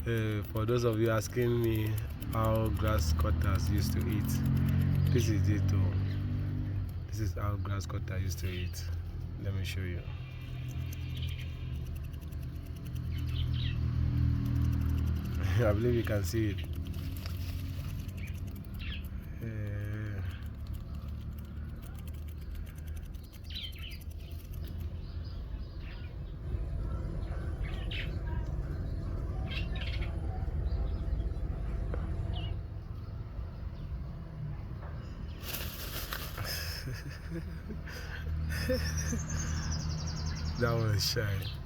For those of you asking me how grass cutters used to eat, this is it. This is how grass cutter used to eat. Let me show you. I believe you can see it. That was shy.